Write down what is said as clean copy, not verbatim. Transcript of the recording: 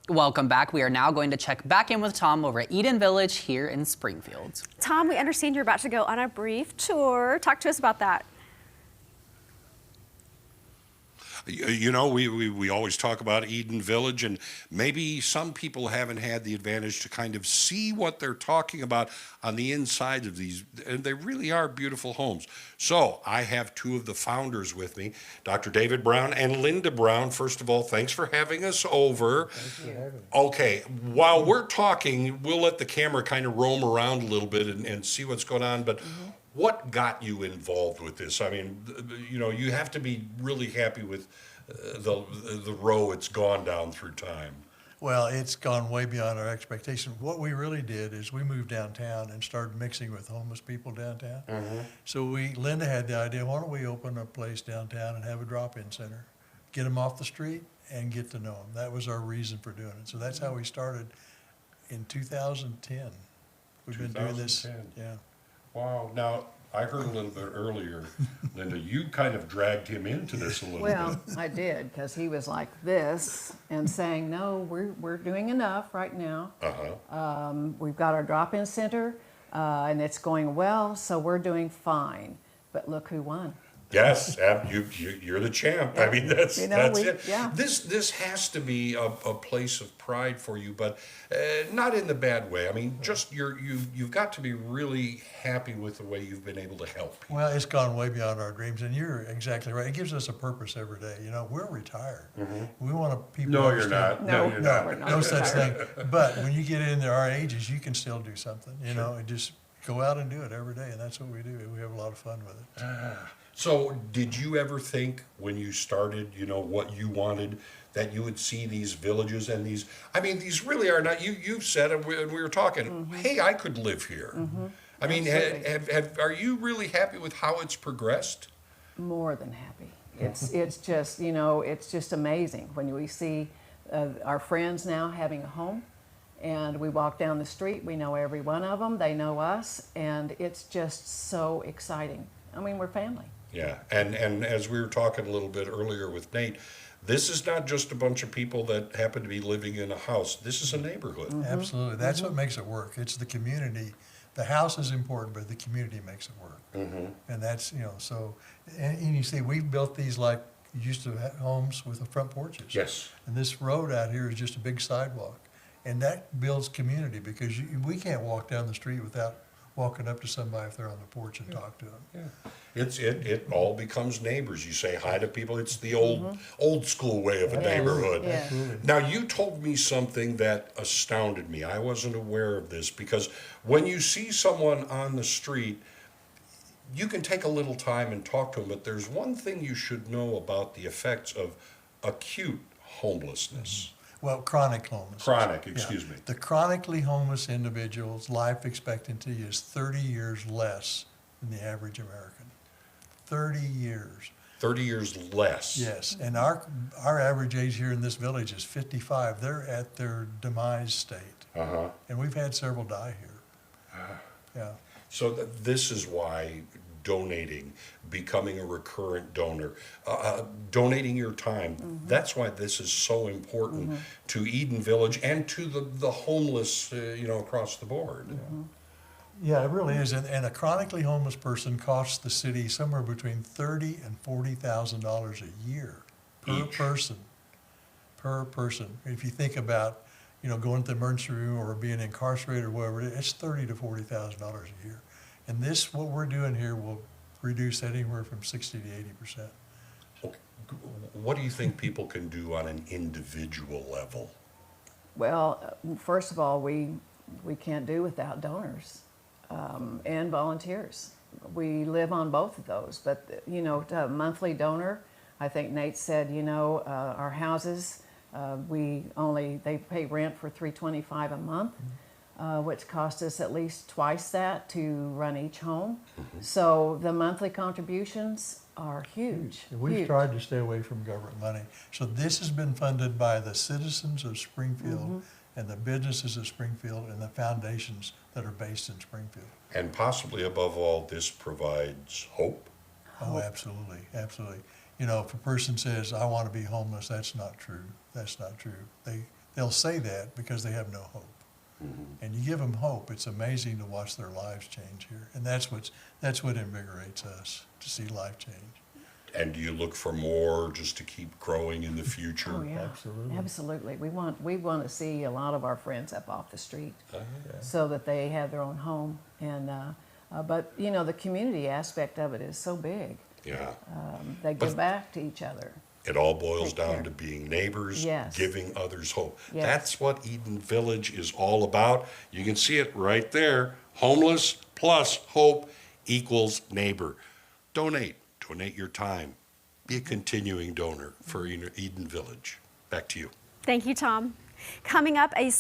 Welcome back. We are now going to check back in with Tom over at Eden Village here in Springfield. Tom, we understand you're about to go on a brief tour. Talk to us about that. You know, we always talk about Eden Village, and maybe some people haven't had the advantage to kind of see what they're talking about on the inside of these, and they really are beautiful homes. So I have two of the founders with me, Dr. David Brown and Linda Brown. First of all, thanks for having us over. Okay, while we're talking, we'll let the camera kind of roam around a little bit and see what's going on, but what got you involved with this? I mean, you know, you have to be really happy with the row it's gone down through time. Well, it's gone way beyond our expectation. What we really did is we moved downtown and started mixing with homeless people downtown. So Linda had the idea, why don't we open a place downtown and have a drop-in center, get them off the street and get to know them. That was our reason for doing it. So that's how we started in 2010. We've been doing this. Yeah. Wow. Now, I heard a little bit earlier, Linda, you kind of dragged him into this a little Well, bit. I did, because he was like this and saying, no, we're doing enough right now. We've got our drop-in center, and it's going well, so we're doing fine. But look who won. Yes, you're the champ. I mean, that's it. Yeah. This has to be a place of pride for you, but not in the bad way. I mean, just you've got to be really happy with the way you've been able to help people. Well, it's gone way beyond our dreams, and you're exactly right. It gives us a purpose every day. You know, we're retired. We want people. No, to you're not. No, you're No, not. no such thing. But when you get into our ages, you can still do something. You know, and just go out and do it every day, and that's what we do. We have a lot of fun with it. So did you ever think when you started, you know, what you wanted, that you would see these villages and these, I mean, these really are not, you've said, and we were talking, hey, I could live here. I mean, are you really happy with how it's progressed? More than happy. It's just, you know, it's just amazing when we see our friends now having a home, and we walk down the street, we know every one of them, they know us, and it's just so exciting. I mean, we're family. Yeah, and as we were talking a little bit earlier with Nate, this is not just a bunch of people that happen to be living in a house. This is a neighborhood. Absolutely. That's what makes it work. It's the community. The house is important, but the community makes it work. And that's, you know, so, and you see, we've built these like you used to have homes with the front porches. Yes. And this road out here is just a big sidewalk. And that builds community because we can't walk down the street without walking up to somebody if they're on the porch and talk to them. Yeah. It all becomes neighbors. You say hi to people. It's the old school way of a neighborhood. Yeah. Absolutely. Now, you told me something that astounded me. I wasn't aware of this because when you see someone on the street, you can take a little time and talk to them, but there's one thing you should know about the effects of acute homelessness. Well, chronic homelessness. Chronic, excuse me. The chronically homeless individual's life expectancy is 30 years less than the average American. 30 years. 30 years less. Yes, and our average age here in this village is 55. They're at their demise state. And we've had several die here. Yeah. So this is why donating, becoming a recurrent donor, donating your time, that's why this is so important to Eden Village and to the homeless, you know, across the board. Yeah, it really is. And a chronically homeless person costs the city somewhere between $30,000 and $40,000 a year per Each. person. Per person. If you think about, you know, going to the emergency room or being incarcerated or whatever, it's $30,000 to $40,000 a year. And this, what we're doing here, will reduce that anywhere from 60 to 80%. Okay. What do you think people can do on an individual level? Well, first of all, we can't do without donors and volunteers. We live on both of those, but you know, a monthly donor, I think Nate said, you know, our houses, they pay rent for $325 a month, which costs us at least twice that to run each home. So the monthly contributions are huge. We've huge. tried to stay away from government money. So this has been funded by the citizens of Springfield and the businesses of Springfield and the foundations that are based in Springfield. And possibly above all, this provides hope. Oh, absolutely, absolutely. You know, if a person says, I want to be homeless, that's not true. That's not true. they'll say that because they have no hope. And you give them hope, it's amazing to watch their lives change here. And that's what invigorates us, to see life change. And do you look for more just to keep growing in the future? Oh, yeah. Absolutely. We want to see a lot of our friends up off the street so that they have their own home. And but you know, the community aspect of it is so big. Yeah. They give back to each other. It all boils Take down care. to being neighbors, Yes. giving others hope. Yes. That's what Eden Village is all about. You can see it right there. Homeless plus hope equals neighbor. Donate. Donate your time. Be a continuing donor for Eden Village. Back to you. Thank you, Tom. Coming up, a